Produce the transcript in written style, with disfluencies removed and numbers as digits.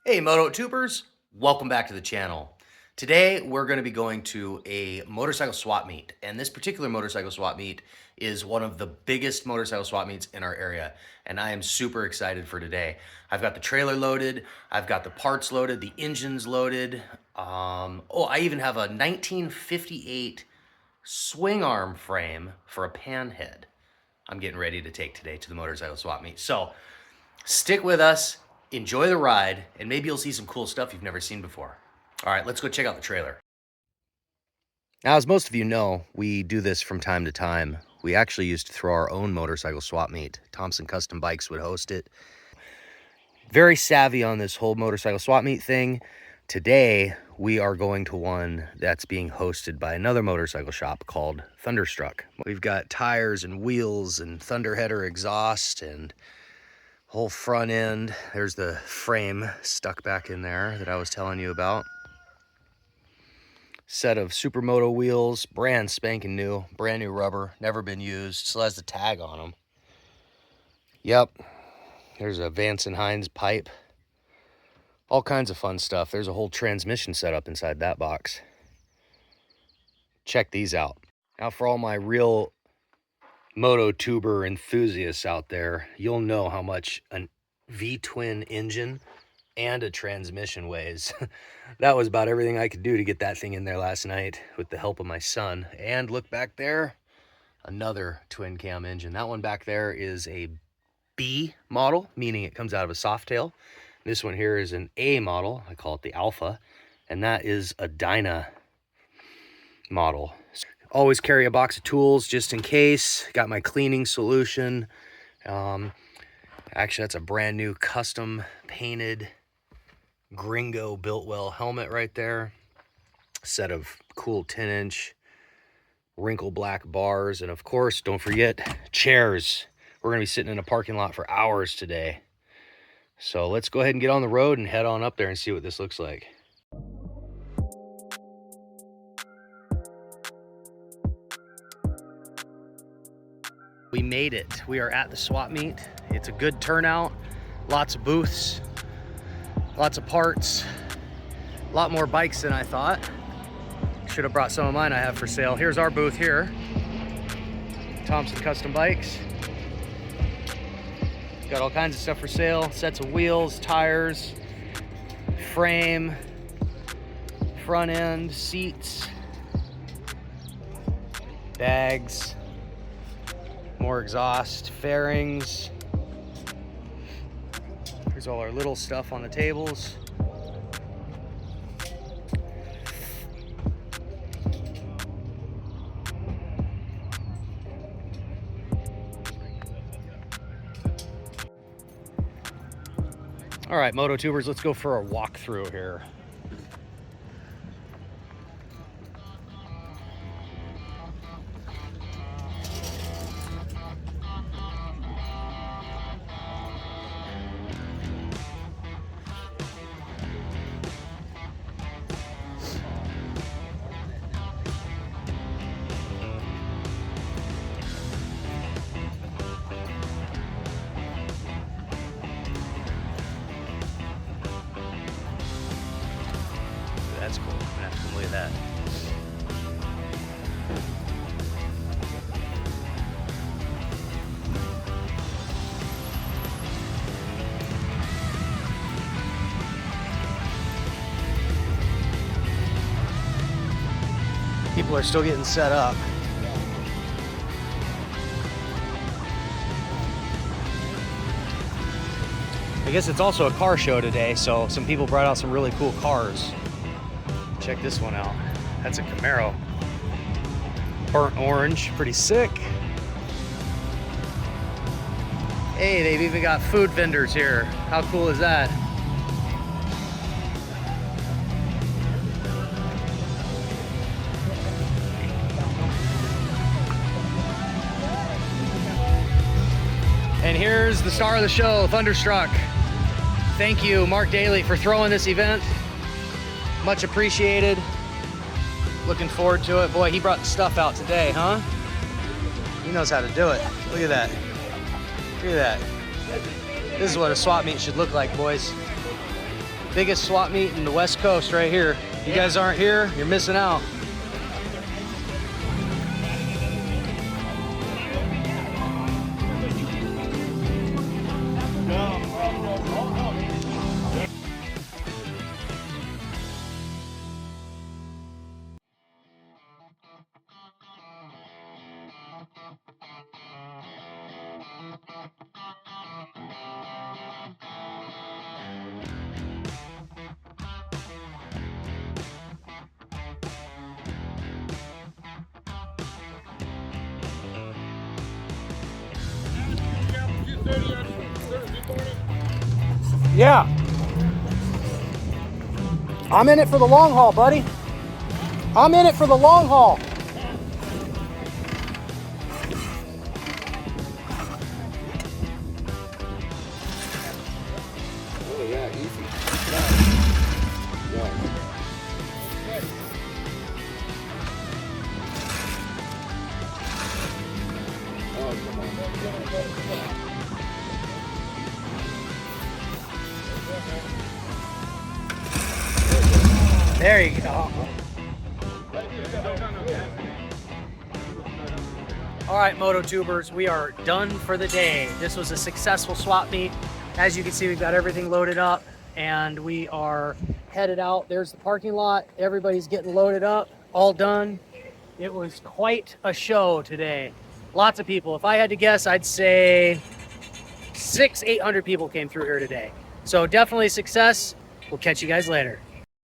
Hey Moto Tubers, welcome back to the channel. Today we're going to be going to a motorcycle swap meet, and this particular motorcycle swap meet is one of the biggest motorcycle swap meets in our area, and I am super excited for today. I've got the trailer loaded, I've got the parts loaded, the engine's loaded. I even have a 1958 swing arm frame for a pan head. I'm getting ready to take today to the motorcycle swap meet. So stick with us. Enjoy the ride, and maybe you'll see some cool stuff you've never seen before. All right, let's go check out the trailer. Now, as most of you know, we do this from time to time. We actually used to throw our own motorcycle swap meet. Thomson Custom Bikes would host it. Very savvy on this whole motorcycle swap meet thing. Today, we are going to one that's being hosted by another motorcycle shop called Thunderstruck. We've got tires and wheels and Thunderheader exhaust and whole front end. There's the frame stuck back in there that I was telling you about. Set of Supermoto wheels, brand spanking new, brand new rubber, never been used, still has the tag on them. Yep, there's a Vance and Hines pipe. All kinds of fun stuff. There's a whole transmission setup inside that box. Check these out. Now for all my real moto tuber enthusiasts out there, you'll know how much a V-twin engine and a transmission weighs. That was about everything I could do to get that thing in there last night with the help of my son. And look back there, another twin cam engine. That one back there is a B model, meaning it comes out of a Softail. This one here is an A model. I call it the Alpha, and that is a Dyna model. Always carry a box of tools just in case. Got my cleaning solution. Actually, that's a brand new custom painted Gringo Biltwell helmet right there. A set of cool 10-inch wrinkle black bars. And of course, don't forget chairs. We're going to be sitting in a parking lot for hours today. So let's go ahead and get on the road and head on up there and see what this looks like. We made it. We are at the swap meet. It's a good turnout, lots of booths, lots of parts, a lot more bikes than I thought. Should have brought some of mine I have for sale. Here's our booth here, Thomson Custom Bikes. Got all kinds of stuff for sale, sets of wheels, tires, frame, front end, seats, bags, more exhaust, fairings. Here's all our little stuff on the tables. All right, Moto Tubers, let's go for a walkthrough here. That's cool. I'm gonna have to come look at that. People are still getting set up. I guess it's also a car show today, so some people brought out some really cool cars. Check this one out. That's a Camaro. Burnt orange, pretty sick. Hey, they've even got food vendors here. How cool is that? And here's the star of the show, Thunderstruck. Thank you, Mark Daly, for throwing this event. Much appreciated. Looking forward to it. Boy, he brought the stuff out today, huh? He knows how to do it. Look at that. Look at that. This is what a swap meet should look like, boys. Biggest swap meet in the West Coast right here. You guys aren't here, you're missing out. Yeah. I'm in it for the long haul, buddy. I'm in it for the long haul. Oh yeah, easy. Yeah. Oh, come on. There you go. All right, MotoTubers, we are done for the day. This was a successful swap meet. As you can see, we've got everything loaded up and we are headed out. There's the parking lot. Everybody's getting loaded up, all done. It was quite a show today. Lots of people. If I had to guess, I'd say 600-800 people came through here today. So definitely success. We'll catch you guys later.